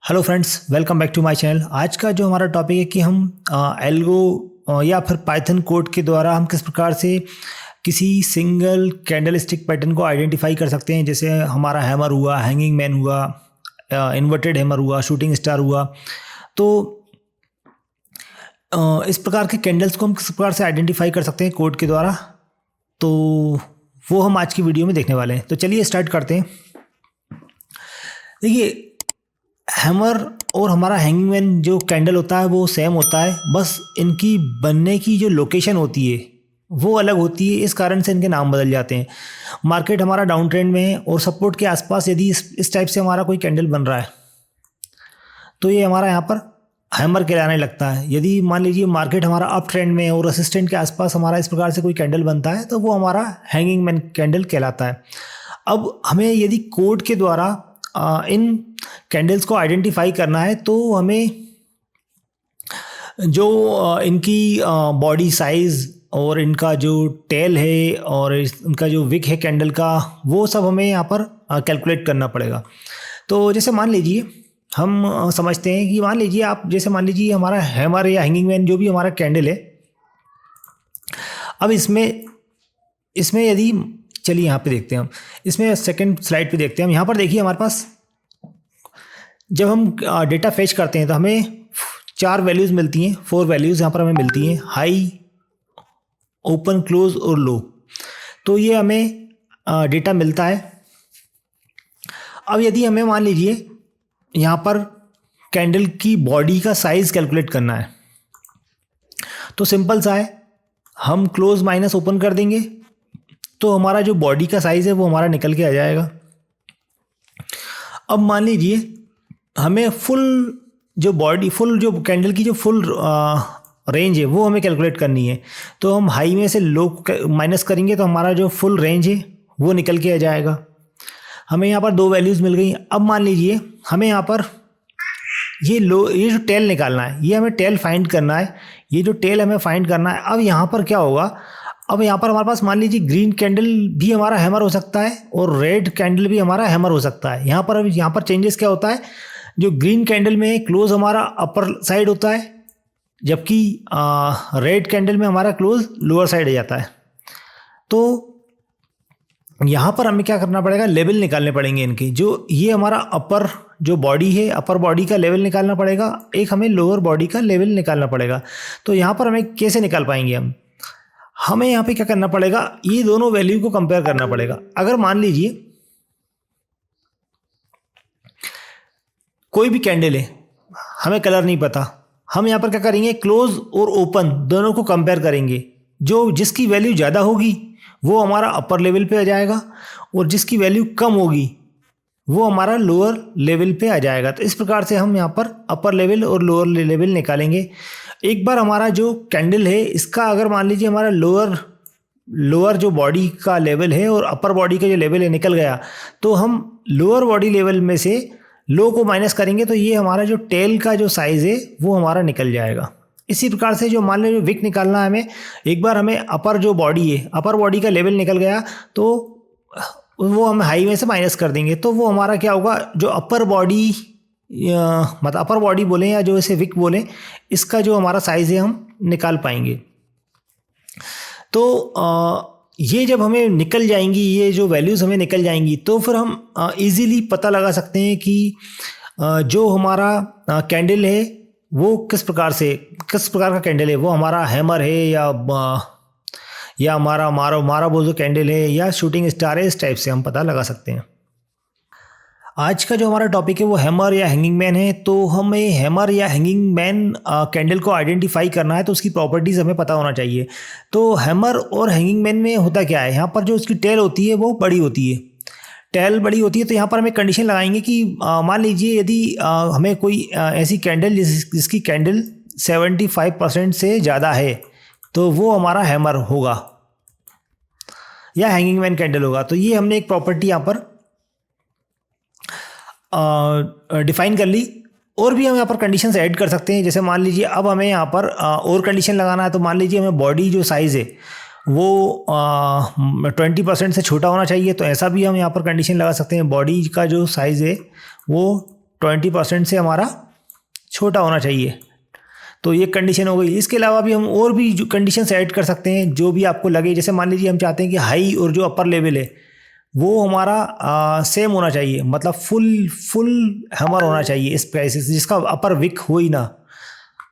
Hello friends, welcome back to my channel. आज का जो हमारा टॉपिक है कि हम एल्गो या फिर पाइथन कोड के द्वारा हम किस प्रकार से किसी सिंगल कैंडल स्टिक पैटर्न को आइडेंटिफाई कर सकते हैं। जैसे हमारा हैमर हुआ, हैंगिंग मैन हुआ, इन्वर्टेड हैमर हुआ, शूटिंग स्टार हुआ। तो इस प्रकार के कैंडल्स को हम किस प्रकार से आइडेंटिफाई कर सकते हैं कोड के द्वारा, तो वो हम आज की वीडियो में देखने वाले हैं। तो चलिए स्टार्ट करते हैं। देखिए, हैमर और हमारा हैंगिंग मैन जो कैंडल होता है वो सेम होता है, बस इनकी बनने की जो लोकेशन होती है वो अलग होती है। इस कारण से इनके नाम बदल जाते हैं। मार्केट हमारा डाउन ट्रेंड में है और सपोर्ट के आसपास यदि इस टाइप से हमारा कोई कैंडल बन रहा है तो ये हमारा यहाँ पर हैमर कहलाने लगता है। यदि मान लीजिए मार्केट हमारा अप ट्रेंड में है और रेसिस्टेंट के आसपास हमारा इस प्रकार से कोई कैंडल बनता है तो वो हमारा हैंगिंग मैन कैंडल कहलाता है। अब हमें यदि कोड के द्वारा इन कैंडल्स को आइडेंटिफाई करना है तो हमें जो इनकी बॉडी साइज़ और इनका जो टेल है और इनका जो विक है कैंडल का, वो सब हमें यहाँ पर कैलकुलेट करना पड़ेगा। तो जैसे मान लीजिए हम समझते हैं कि मान लीजिए हमारा हैमर या हैंगिंग मैन जो भी हमारा कैंडल है, अब इसमें यदि चलिए यहाँ पे देखते हैं हम, इसमें सेकंड स्लाइड पे देखते हैं हम। यहाँ पर देखिए हमारे पास जब हम डेटा फेच करते हैं तो हमें 4 वैल्यूज़ मिलती हैं, 4 वैल्यूज़ यहाँ पर हमें मिलती हैं, हाई, ओपन, क्लोज और लो। तो ये हमें डेटा मिलता है। अब यदि हमें मान लीजिए यहाँ पर कैंडल की बॉडी का साइज़ कैलकुलेट करना है तो सिंपल सा है, हम क्लोज माइनस ओपन कर देंगे तो हमारा जो बॉडी का साइज़ है वो हमारा निकल के आ जाएगा। अब मान लीजिए हमें फुल जो कैंडल की जो फुल रेंज है वो हमें कैलकुलेट करनी है। तो हम हाई में से लो माइनस करेंगे तो हमारा जो फुल रेंज है वो निकल के आ जाएगा। हमें यहाँ पर 2 वैल्यूज़ मिल गई। अब मान लीजिए हमें यहाँ पर ये जो टेल निकालना है, ये हमें टेल फाइंड करना है। ये जो टेल हमें फाइंड करना है, अब यहाँ पर क्या होगा, अब यहाँ पर हमारे पास मान लीजिए ग्रीन कैंडल भी हमारा हैमर हो सकता है और रेड कैंडल भी हमारा हैमर हो सकता है। यहाँ पर चेंजेस क्या होता है, जो ग्रीन कैंडल में क्लोज हमारा अपर साइड होता है, जबकि रेड कैंडल में हमारा क्लोज लोअर साइड आ जाता है। तो यहाँ पर हमें क्या करना पड़ेगा, लेवल निकालने पड़ेंगे इनके। जो ये हमारा अपर जो बॉडी है, अपर बॉडी का लेवल निकालना पड़ेगा, एक हमें लोअर बॉडी का लेवल निकालना पड़ेगा। तो यहाँ पर हमें कैसे निकाल पाएंगे हमें यहाँ पे क्या करना पड़ेगा, ये दोनों वैल्यू को कंपेयर करना पड़ेगा। अगर मान लीजिए कोई भी कैंडल है, हमें कलर नहीं पता, हम यहाँ पर क्या करेंगे, क्लोज और ओपन दोनों को कंपेयर करेंगे। जिसकी वैल्यू ज़्यादा होगी वो हमारा अपर लेवल पे आ जाएगा और जिसकी वैल्यू कम होगी वो हमारा लोअर लेवल पे आ जाएगा। तो इस प्रकार से हम यहाँ पर अपर लेवल और लोअर लेवल निकालेंगे। एक बार हमारा जो कैंडल है इसका अगर मान लीजिए हमारा लोअर जो बॉडी का लेवल है और अपर बॉडी का जो लेवल है निकल गया, तो हम लोअर बॉडी लेवल में से लो को माइनस करेंगे तो ये हमारा जो टेल का जो साइज़ है वो हमारा निकल जाएगा। इसी प्रकार से जो मान लीजिए विक निकालना है हमें, एक बार हमें अपर जो बॉडी है, अपर बॉडी का लेवल निकल गया तो वो हम हाई में से माइनस कर देंगे। तो वो हमारा क्या होगा, जो अपर बॉडी मतलब अपर बॉडी बोलें या जो इसे विक बोलें, इसका जो हमारा साइज़ है हम निकाल पाएंगे। तो ये जब हमें निकल जाएंगी, ये जो वैल्यूज़ हमें निकल जाएंगी, तो फिर हम इजीली पता लगा सकते हैं कि जो हमारा कैंडल है वो किस प्रकार का कैंडल है, वो हमारा हैमर है या हमारा मारा बोझो कैंडल है या शूटिंग स्टार है। इस टाइप से हम पता लगा सकते हैं। आज का जो हमारा टॉपिक है वो हैमर या हैंगिंग मैन है। तो हमें हैमर या हैंगिंग मैन कैंडल को आइडेंटिफाई करना है तो उसकी प्रॉपर्टीज़ हमें पता होना चाहिए। तो हैमर और हैंगिंग मैन में होता क्या है, यहाँ पर जो उसकी टेल होती है वो बड़ी होती है। टेल बड़ी होती है तो यहाँ पर हमें कंडीशन लगाएंगे कि मान लीजिए यदि हमें कोई ऐसी कैंडल जिसकी कैंडल 75% से ज़्यादा है तो वो हमारा हैमर होगा या हैंगिंग मैन कैंडल होगा। तो ये हमने एक प्रॉपर्टी यहाँ पर डिफाइन कर ली। और भी हम यहाँ पर कंडीशंस ऐड कर सकते हैं। जैसे मान लीजिए अब हमें यहाँ पर और कंडीशन लगाना है, तो मान लीजिए हमें बॉडी जो साइज़ है वो 20% से छोटा होना चाहिए, तो ऐसा भी हम यहाँ पर कंडीशन लगा सकते हैं। बॉडी का जो साइज़ है वो 20% से हमारा छोटा होना चाहिए। तो ये कंडीशन हो गई। इसके अलावा भी हम और भी जो कंडीशंस ऐड कर सकते हैं जो भी आपको लगे। जैसे मान लीजिए हम चाहते हैं कि हाई और जो अपर लेवल है वो हमारा सेम होना चाहिए, मतलब फुल हैमर होना चाहिए इस प्राइस से, जिसका अपर विक हो ही ना।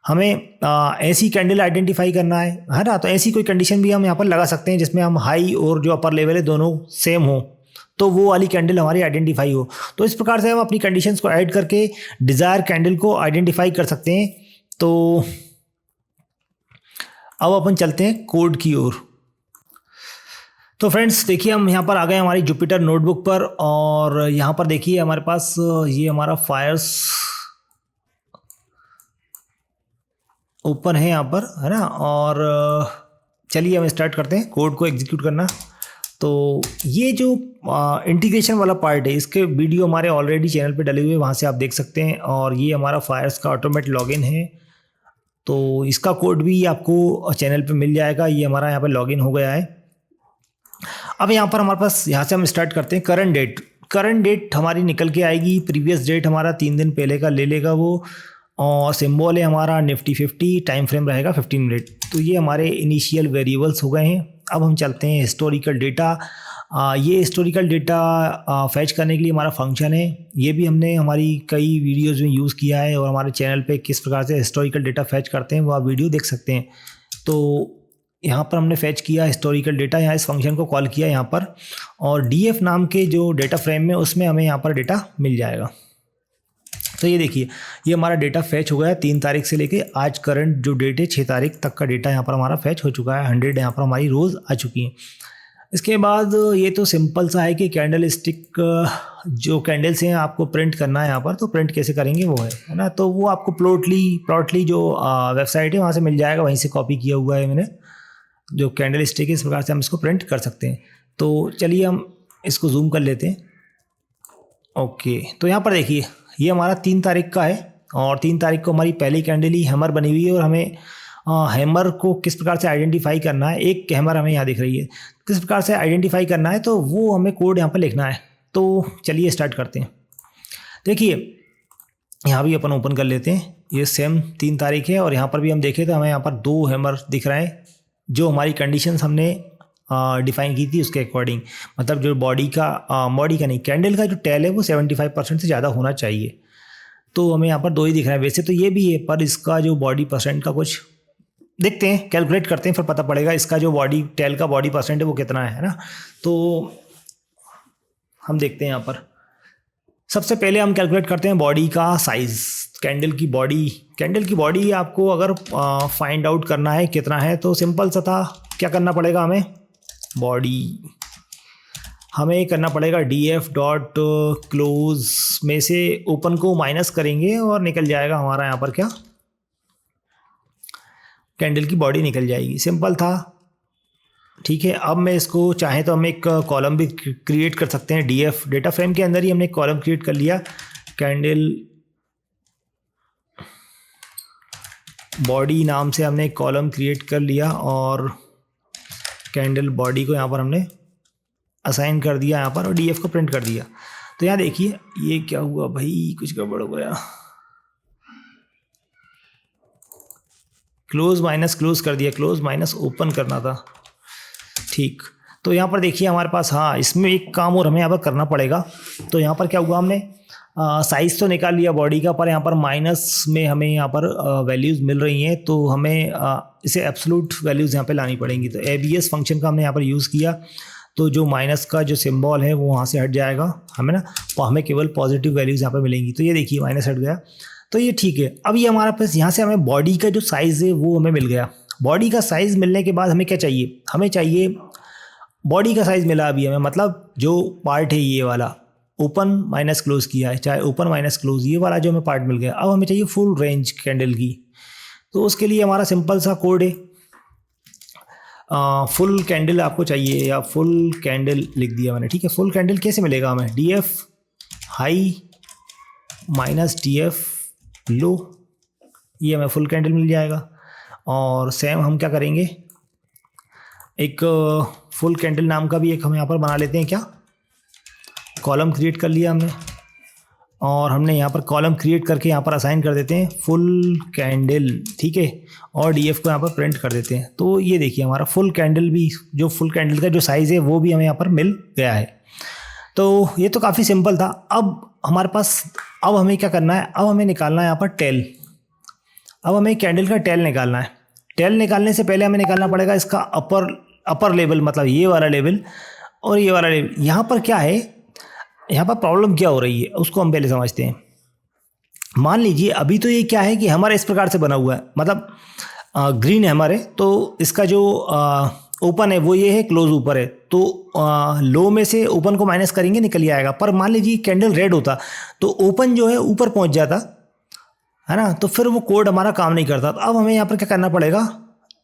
हमें ऐसी कैंडल आइडेंटिफाई करना है ना। तो ऐसी कोई कंडीशन भी हम यहाँ पर लगा सकते हैं जिसमें हम हाई और जो अपर लेवल है दोनों सेम हो, तो वो वाली कैंडल हमारी आइडेंटिफाई हो। तो इस प्रकार से हम अपनी कंडीशंस को ऐड करके डिज़ायर कैंडल को आइडेंटिफाई कर सकते हैं। तो अब अपन चलते हैं कोड की ओर। तो फ्रेंड्स देखिए, हम यहाँ पर आ गए हमारी जुपिटर नोटबुक पर, और यहाँ पर देखिए हमारे पास ये हमारा फायर्स ओपन है यहाँ पर, है ना। और चलिए हम स्टार्ट करते हैं कोड को एग्जीक्यूट करना। तो ये जो इंटीग्रेशन वाला पार्ट है, इसके वीडियो हमारे ऑलरेडी चैनल पे डले हुए हैं, वहाँ से आप देख सकते हैं। और ये हमारा फायर्स का ऑटोमेट लॉगिन है, तो इसका कोड भी आपको चैनल पे मिल जाएगा। ये हमारा यहाँ पे लॉगिन हो गया है। अब यहाँ पर हमारे पास, यहाँ से हम स्टार्ट करते हैं। करंट डेट हमारी निकल के आएगी। प्रीवियस डेट हमारा 3 दिन पहले का ले लेगा वो, और सिंबल है हमारा निफ्टी 50, टाइम फ्रेम रहेगा 15 मिनट। तो ये हमारे इनिशियल वेरिएबल्स हो गए हैं। अब हम चलते हैं हिस्टोरिकल डेटा। ये हिस्टोरिकल डेटा फैच करने के लिए हमारा फंक्शन है। ये भी हमने हमारी कई वीडियोज़ में यूज़ किया है, और हमारे चैनल पे किस प्रकार से हिस्टोरिकल डेटा फैच करते हैं वो आप वीडियो देख सकते हैं। तो यहाँ पर हमने फैच किया हिस्टोरिकल डेटा, यहाँ इस फंक्शन को कॉल किया यहाँ पर, और DF नाम के जो डेटा फ्रेम में उसमें हमें यहाँ पर डेटा मिल जाएगा। तो ये देखिए, ये हमारा डेटा फैच हो गया 3 तारीख से लेके आज करंट जो डेट है 6 तारीख तक का डेटा यहाँ पर हमारा फैच हो चुका है। 100 यहाँ पर हमारी रोज़ आ चुकी हैं। इसके बाद ये तो सिंपल सा है कि कैंडल स्टिक जो कैंडल्स हैं आपको प्रिंट करना है यहाँ पर, तो प्रिंट कैसे करेंगे वो है ना। तो वो आपको प्लॉटली जो वेबसाइट है वहाँ से मिल जाएगा, वहीं से कॉपी किया हुआ है मैंने। जो कैंडल स्टिक है इस प्रकार से हम इसको प्रिंट कर सकते हैं। तो चलिए हम इसको जूम कर लेते हैं। ओके, तो यहाँ पर देखिए ये हमारा 3 तारीख का है, और 3 तारीख को हमारी पहली कैंडल ही हैमर बनी हुई है। और हमें हैमर को किस प्रकार से आइडेंटिफाई करना है, एक हैमर हमें यहाँ दिख रही है, किस प्रकार से आइडेंटिफाई करना है, तो वो हमें कोड यहाँ पर लिखना है। तो चलिए स्टार्ट करते हैं। देखिए यहाँ भी अपन ओपन कर लेते हैं। ये सेम 3 तारीख है, और यहाँ पर भी हम देखें तो हमें यहाँ पर 2 हैमर दिख रहे हैं जो हमारी कंडीशंस हमने डिफाइन की थी उसके अकॉर्डिंग। मतलब जो बॉडी का नहीं, कैंडल का जो टेल है वो 75% से ज़्यादा होना चाहिए। तो हमें यहाँ पर 2 ही दिख रहा है। वैसे तो ये भी है, पर इसका जो बॉडी परसेंट का कुछ देखते हैं, कैलकुलेट करते हैं, फिर पता पड़ेगा इसका जो बॉडी टेल का बॉडी परसेंट है वो कितना है ना। तो हम देखते हैं यहाँ पर। सबसे पहले हम कैलकुलेट करते हैं बॉडी का साइज़। कैंडल की बॉडी आपको अगर फाइंड आउट करना है कितना है, तो सिंपल सा था, क्या करना पड़ेगा हमें, बॉडी हमें करना पड़ेगा DF डॉट क्लोज में से ओपन को माइनस करेंगे और निकल जाएगा हमारा यहाँ पर क्या, कैंडल की बॉडी निकल जाएगी। सिंपल था, ठीक है। अब मैं इसको चाहे तो हम एक कॉलम भी क्रिएट कर सकते हैं। DF डेटा फ्रेम के अंदर ही हमने एक कॉलम क्रिएट कर लिया, कैंडल बॉडी नाम से हमने एक कॉलम क्रिएट कर लिया, और कैंडल बॉडी को यहाँ पर हमने असाइन कर दिया यहाँ पर, और DF को प्रिंट कर दिया। तो यहाँ देखिए ये क्या हुआ भाई, कुछ गड़बड़ हो गया। क्लोज माइनस क्लोज कर दिया, क्लोज माइनस ओपन करना था, ठीक। तो यहाँ पर देखिए हमारे पास, हाँ इसमें एक काम और हमें यहाँ पर करना पड़ेगा। तो यहाँ पर क्या हुआ, हमने साइज़ तो निकाल लिया बॉडी का, पर यहाँ पर माइनस में हमें यहाँ पर वैल्यूज़ मिल रही हैं, तो हमें इसे एब्सोल्यूट वैल्यूज़ यहाँ पे लानी पड़ेंगी। तो ABS फंक्शन का हमने यहाँ पर यूज़ किया, तो जो माइनस का जो सिंबल है वो वहाँ से हट जाएगा हमें ना, तो हमें केवल पॉजिटिव वैल्यूज़ यहाँ पर मिलेंगी। तो ये देखिए माइनस हट गया, तो ये ठीक है। अब ये हमारे पास यहाँ से हमें बॉडी का जो साइज़ है वो हमें मिल गया। बॉडी का साइज़ मिलने के बाद हमें क्या चाहिए, हमें चाहिए बॉडी का साइज़ मिला अभी हमें, मतलब जो पार्ट है ये वाला ओपन माइनस क्लोज किया है, चाहे ओपन माइनस क्लोज, ये वाला जो हमें पार्ट मिल गया। अब हमें चाहिए फुल रेंज कैंडल की, तो उसके लिए हमारा सिंपल सा कोड है, फुल कैंडल आपको चाहिए, या फुल कैंडल लिख दिया मैंने, ठीक है। फुल कैंडल कैसे मिलेगा हमें, DF हाई माइनस DF लो, ये हमें फुल कैंडल मिल जाएगा। और सेम हम क्या करेंगे, एक फुल कैंडल नाम का भी एक हम यहाँ पर बना लेते हैं, क्या कॉलम क्रिएट कर लिया हमने, और हमने यहाँ पर कॉलम क्रिएट करके यहाँ पर असाइन कर देते हैं फुल कैंडल, ठीक है, और डीएफ को यहाँ पर प्रिंट कर देते हैं। तो ये देखिए हमारा फुल कैंडल भी, जो फुल कैंडल का जो साइज़ है वो भी हमें यहाँ पर मिल गया है। तो ये तो काफ़ी सिंपल था। अब हमारे पास, अब हमें क्या करना है, अब हमें निकालना है यहाँ पर टेल। अब हमें कैंडल का टेल निकालना है। टेल निकालने से पहले हमें निकालना पड़ेगा इसका अपर लेवल, मतलब ये वाला लेवल और ये वाला लेवल। यहाँ पर क्या है, यहाँ पर प्रॉब्लम क्या हो रही है उसको हम पहले समझते हैं। मान लीजिए अभी तो ये क्या है कि हमारा इस प्रकार से बना हुआ है, मतलब ग्रीन है हमारे, तो इसका जो ओपन है वो ये है, क्लोज ऊपर है, तो लो में से ओपन को माइनस करेंगे निकल ही आएगा। पर मान लीजिए कैंडल रेड होता तो ओपन जो है ऊपर पहुंच जाता है ना, तो फिर वो कोड हमारा काम नहीं करता। तो अब हमें यहाँ पर क्या करना पड़ेगा,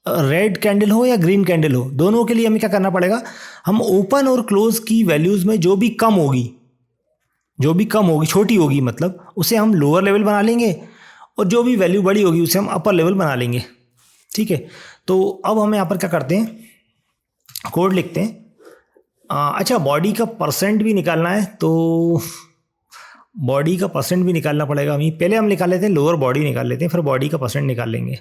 रेड कैंडल हो या ग्रीन कैंडल हो, दोनों के लिए हमें क्या करना पड़ेगा, हम ओपन और क्लोज की वैल्यूज़ में जो भी कम होगी, छोटी होगी मतलब, उसे हम लोअर लेवल बना लेंगे, और जो भी वैल्यू बड़ी होगी उसे हम अपर लेवल बना लेंगे, ठीक है। तो अब हम यहाँ पर क्या करते हैं, कोड लिखते हैं। अच्छा, बॉडी का परसेंट भी निकालना है, तो बॉडी का परसेंट भी निकालना पड़ेगा हमें। पहले हम निकाल लेते हैं लोअर बॉडी निकाल लेते हैं, फिर बॉडी का परसेंट निकाल लेंगे।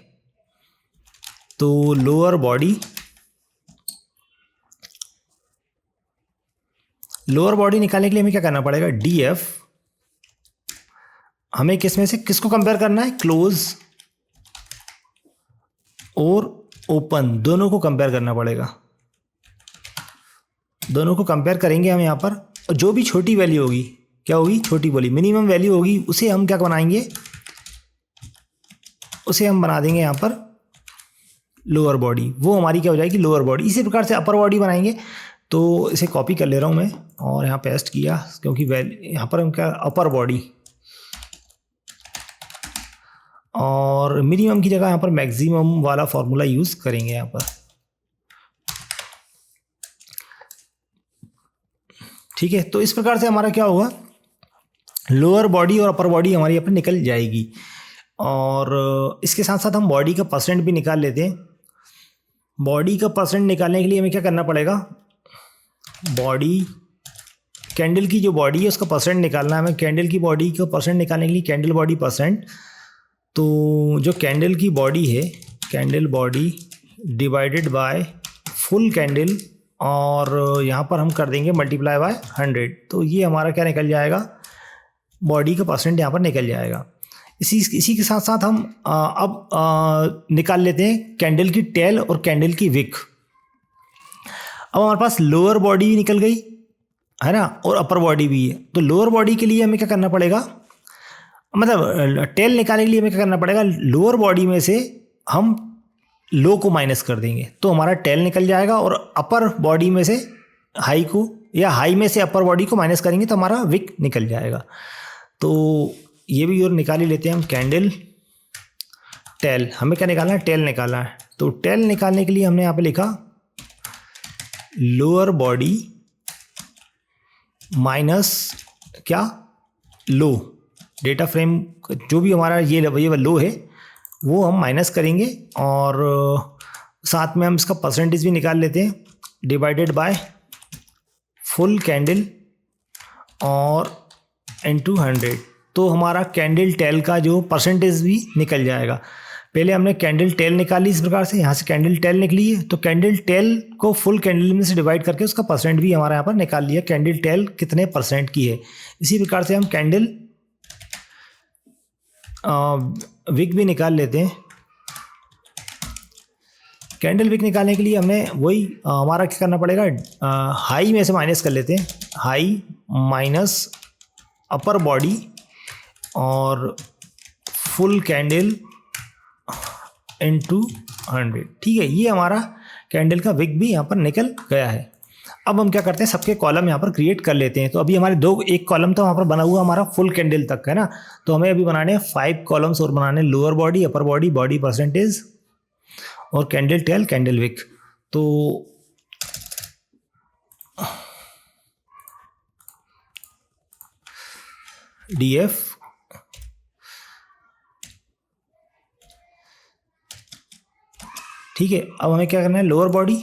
तो लोअर बॉडी निकालने के लिए हमें क्या करना पड़ेगा, डीएफ। हमें किसमें से किसको कंपेयर करना है, क्लोज और ओपन, दोनों को कंपेयर करना पड़ेगा। दोनों को कंपेयर करेंगे हम यहाँ पर, और जो भी छोटी वैल्यू होगी, क्या होगी, छोटी वैल्यू, मिनिमम वैल्यू होगी, उसे हम क्या बनाएंगे, उसे हम बना देंगे यहाँ पर लोअर बॉडी। वो हमारी क्या हो जाएगी, लोअर बॉडी। इसी प्रकार से अपर बॉडी बनाएंगे। तो इसे कॉपी कर ले रहा हूँ मैं और यहाँ पेस्ट किया, क्योंकि यहाँ पर हम क्या, अपर बॉडी, और मिनिमम की जगह यहाँ पर मैक्सिमम वाला फॉर्मूला यूज़ करेंगे यहाँ पर, ठीक है। तो इस प्रकार से हमारा क्या होगा, लोअर बॉडी और अपर बॉडी हमारी यहाँ पर निकल जाएगी। और इसके साथ साथ हम बॉडी का परसेंट भी निकाल लेते हैं। बॉडी का परसेंट निकालने के लिए हमें क्या करना पड़ेगा, बॉडी, कैंडल की जो बॉडी है उसका परसेंट निकालना है हमें। कैंडल की बॉडी का परसेंट निकालने के लिए कैंडल बॉडी परसेंट, तो जो कैंडल की बॉडी है, candle body divided by full candle, और यहाँ पर हम कर देंगे मल्टीप्लाई बाय 100। तो ये हमारा क्या निकल जाएगा, बॉडी का परसेंट यहाँ पर निकल जाएगा। इसी के साथ साथ हम अब निकाल लेते हैं कैंडल की टेल और कैंडल की विक। अब हमारे पास लोअर बॉडी भी निकल गई है ना, और अपर बॉडी भी है। तो लोअर बॉडी के लिए हमें क्या करना पड़ेगा, मतलब टेल निकालने के लिए हमें क्या करना पड़ेगा, लोअर बॉडी में से हम लो को माइनस कर देंगे तो हमारा टेल निकल जाएगा, और अपर बॉडी में से हाई को, या हाई में से अपर बॉडी को माइनस करेंगे तो हमारा विक निकल जाएगा। तो ये भी और निकाल ही लेते हैं हम, कैंडल टेल। हमें क्या निकालना है, टेल निकालना है। तो टेल निकालने के लिए हमने यहाँ पे लिखा लोअर बॉडी माइनस क्या, लो, डेटा फ्रेम जो भी हमारा ये लो है वो हम माइनस करेंगे, और साथ में हम इसका परसेंटेज भी निकाल लेते हैं, डिवाइडेड बाय फुल कैंडल और इनटू 100। तो हमारा कैंडल टेल का जो परसेंटेज भी निकल जाएगा। पहले हमने कैंडल टेल निकाली इस प्रकार से, यहाँ से कैंडल टेल निकली है, तो कैंडल टेल को फुल कैंडल में से डिवाइड करके उसका परसेंट भी हमारा यहाँ पर निकाल लिया, कैंडल टेल कितने परसेंट की है। इसी प्रकार से हम कैंडल विक भी निकाल लेते हैं। कैंडल विक निकालने के लिए हमें वही हमारा क्या करना पड़ेगा, हाई में से माइनस कर लेते हैं, हाई माइनस अपर बॉडी और फुल कैंडल इनटू 100, ठीक है। ये हमारा कैंडल का विक भी यहाँ पर निकल गया है। अब हम क्या करते हैं, सबके कॉलम यहाँ पर क्रिएट कर लेते हैं। तो अभी हमारे एक कॉलम तो वहाँ पर बना हुआ हमारा फुल कैंडल तक है ना, तो हमें अभी बनाने हैं 5 कॉलम्स और बनाने, lower body, upper body, body percentage और कैंडल टेल, कैंडल विक। तो डीएफ ठीक है। अब हमें क्या करना है, लोअर बॉडी,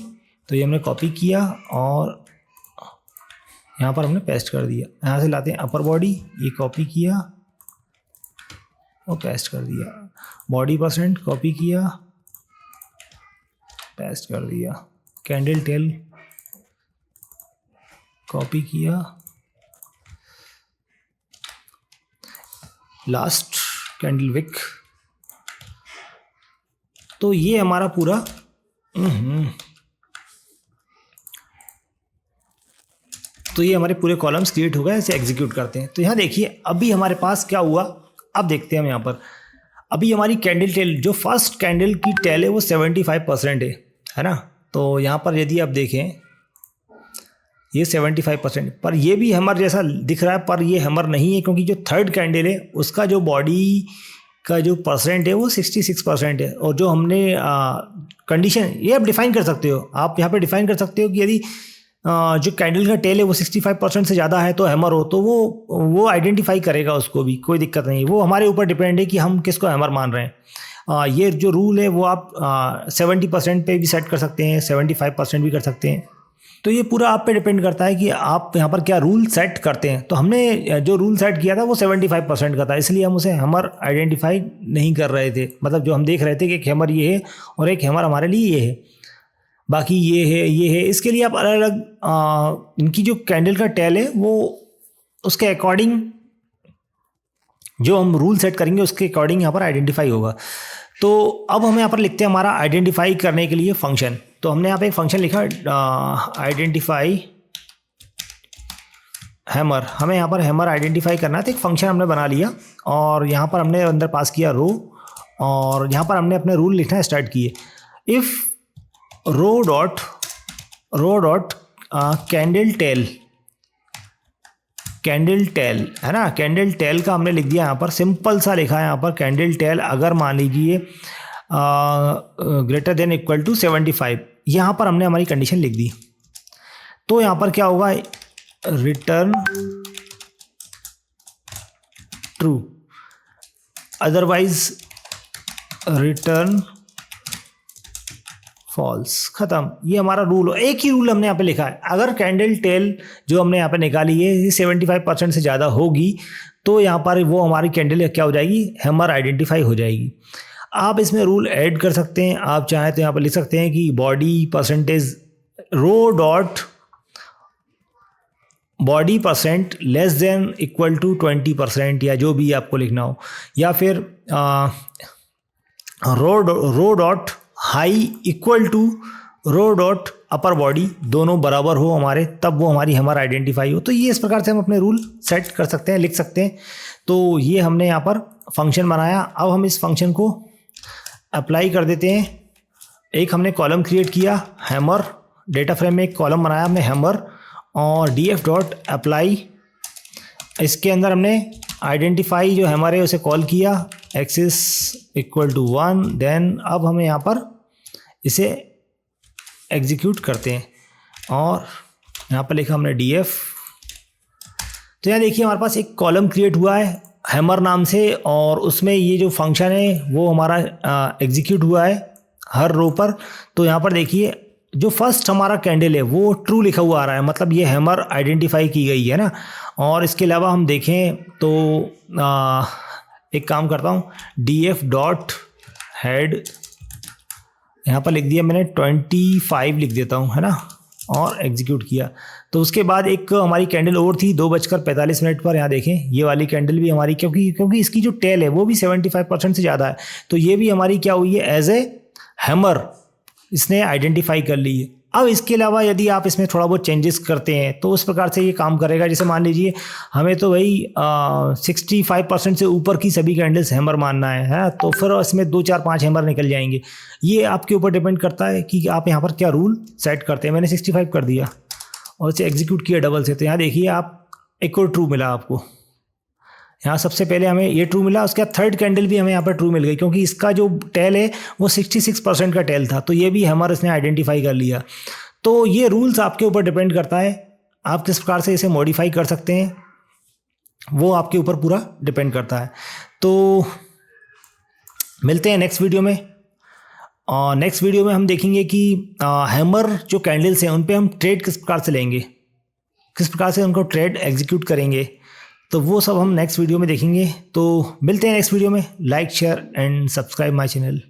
तो ये हमने कॉपी किया और यहाँ पर हमने पेस्ट कर दिया। यहाँ से लाते हैं अपर बॉडी, ये कॉपी किया और पेस्ट कर दिया। बॉडी परसेंट कॉपी किया, पेस्ट कर दिया। कैंडल टेल कॉपी किया, लास्ट कैंडल विक। तो ये हमारा पूरा तो ये हमारे पूरे कॉलम्स क्रिएट हो गए। इसे एग्जीक्यूट करते हैं। तो यहाँ देखिए अभी हमारे पास क्या हुआ, अब देखते हैं हम यहाँ पर। अभी हमारी कैंडल टेल, जो फर्स्ट कैंडल की टेल है वो 75% है ना। तो यहाँ पर यदि आप देखें ये 75%, पर ये भी हैमर जैसा दिख रहा है, पर ये हैमर नहीं है, क्योंकि जो थर्ड कैंडल है उसका जो बॉडी का जो परसेंट है वो 66% है। और जो हमने कंडीशन, ये आप डिफाइन कर सकते हो, आप यहाँ पे डिफाइन कर सकते हो कि यदि जो कैंडल का टेल है वो 65% से ज़्यादा है तो हैमर हो, तो वो आइडेंटिफाई करेगा उसको भी, कोई दिक्कत नहीं है। वो हमारे ऊपर डिपेंड है कि हम किसको हैमर मान रहे हैं। ये जो रूल है वो आप 70% पे भी सेट कर सकते हैं, 75% भी कर सकते हैं। तो ये पूरा आप पे डिपेंड करता है कि आप यहाँ पर क्या रूल सेट करते हैं। तो हमने जो रूल सेट किया था वो 75% का था, इसलिए हम उसे हैमर आइडेंटिफाई नहीं कर रहे थे। मतलब जो हम देख रहे थे कि एक हैमर ये है और एक हैमर हमारे लिए ये है, बाकी ये है। इसके लिए आप अलग अलग इनकी जो कैंडल का टेल है वो उसके अकॉर्डिंग जो हम रूल सेट करेंगे उसके अकॉर्डिंग यहाँ पर आइडेंटिफाई होगा। तो अब हम यहाँ पर लिखते हैं हमारा आइडेंटिफाई करने के लिए फंक्शन। तो हमने यहाँ पे एक फंक्शन लिखा आइडेंटिफाई हैमर। हमें यहाँ पर हैमर आइडेंटिफाई करना है, तो एक फंक्शन हमने बना लिया और यहाँ पर हमने अंदर पास किया रो, और यहाँ पर हमने अपने रूल लिखना स्टार्ट किए। If row dot candle tail है ना, कैंडल टेल का हमने लिख दिया यहाँ पर, सिंपल सा लिखा है यहाँ पर कैंडल टेल अगर मान लीजिए ग्रेटर देन इक्वल टू 75, यहाँ पर हमने हमारी कंडीशन लिख दी। तो यहाँ पर क्या होगा, return true, otherwise return false. खत्म, ये हमारा रूल। एक ही रूल हमने यहाँ पे लिखा है, अगर कैंडल टेल जो हमने यहाँ पे निकाली है ये 75% से ज़्यादा होगी तो यहाँ पर वो हमारी कैंडल क्या हो जाएगी, हैमर आइडेंटिफाई हो जाएगी। आप इसमें रूल ऐड कर सकते हैं, आप चाहें तो यहाँ पर लिख सकते हैं कि body percentage rho dot body percent less than equal to 20%, या जो भी आपको लिखना हो, या फिर rho dot high equal to rho dot upper body, दोनों बराबर हो हमारे, तब वो हमारी हैमर आइडेंटिफाई हो। तो ये इस प्रकार से हम अपने रूल सेट कर सकते हैं, लिख सकते हैं। तो ये हमने यहाँ पर फंक्शन बनाया। अब हम इस फंक्शन को अप्लाई कर देते हैं। एक हमने कॉलम क्रिएट किया हैमर, डेटा फ्रेम में एक कॉलम बनाया हमने हैमर, और df डॉट अप्लाई, इसके अंदर हमने आइडेंटिफाई जो हैमर है उसे कॉल किया, एक्सिस इक्वल टू 1। देन अब हमें यहाँ पर इसे एग्जीक्यूट करते हैं और यहाँ पर लिखा हमने df। तो यहाँ देखिए हमारे पास एक कॉलम क्रिएट हुआ है हैमर नाम से, और उसमें ये जो फंक्शन है वो हमारा एग्जीक्यूट हुआ है हर रो पर। तो यहाँ पर देखिए जो फर्स्ट हमारा कैंडल है वो ट्रू लिखा हुआ आ रहा है, मतलब ये हैमर आइडेंटिफाई की गई है ना। और इसके अलावा हम देखें तो एक काम करता हूँ, df डॉट हेड यहाँ पर लिख दिया मैंने 25 लिख देता हूँ, है ना, और एग्जीक्यूट किया। तो उसके बाद एक हमारी कैंडल और थी 2:45 पर, यहाँ देखें ये वाली कैंडल भी हमारी, क्योंकि इसकी जो टेल है वो भी 75% से ज़्यादा है, तो ये भी हमारी क्या हुई है, एज ए हैमर इसने आइडेंटिफाई कर ली है। अब इसके अलावा यदि आप इसमें थोड़ा बहुत चेंजेस करते हैं तो उस प्रकार से ये काम करेगा। जैसे मान लीजिए हमें तो वही 65% से ऊपर की सभी कैंडल्स हैमर मानना है, तो फिर इसमें 2 4 5 हैमर निकल जाएंगे। ये आपके ऊपर डिपेंड करता है कि आप यहाँ पर क्या रूल सेट करते हैं। मैंने 65 कर दिया और इसे एग्जीक्यूट किया डबल से, तो यहाँ देखिए आप एक और ट्रू मिला आपको। यहाँ सबसे पहले हमें ये ट्रू मिला, उसके बाद थर्ड कैंडल भी हमें यहाँ पर ट्रू मिल गई, क्योंकि इसका जो टेल है वो 66% का टेल था, तो ये भी हैमर इसने आइडेंटिफाई कर लिया। तो ये रूल्स आपके ऊपर डिपेंड करता है, आप किस प्रकार से इसे मॉडिफाई कर सकते हैं वो आपके ऊपर पूरा डिपेंड करता है। तो मिलते हैं नेक्स्ट वीडियो में। और नेक्स्ट वीडियो में हम देखेंगे कि हैमर जो कैंडल्स हैं उन पे हम ट्रेड किस प्रकार से लेंगे। किस प्रकार से उनको ट्रेड एग्जीक्यूट करेंगे, तो वो सब हम नेक्स्ट वीडियो में देखेंगे। तो मिलते हैं नेक्स्ट वीडियो में। Like share and subscribe my channel.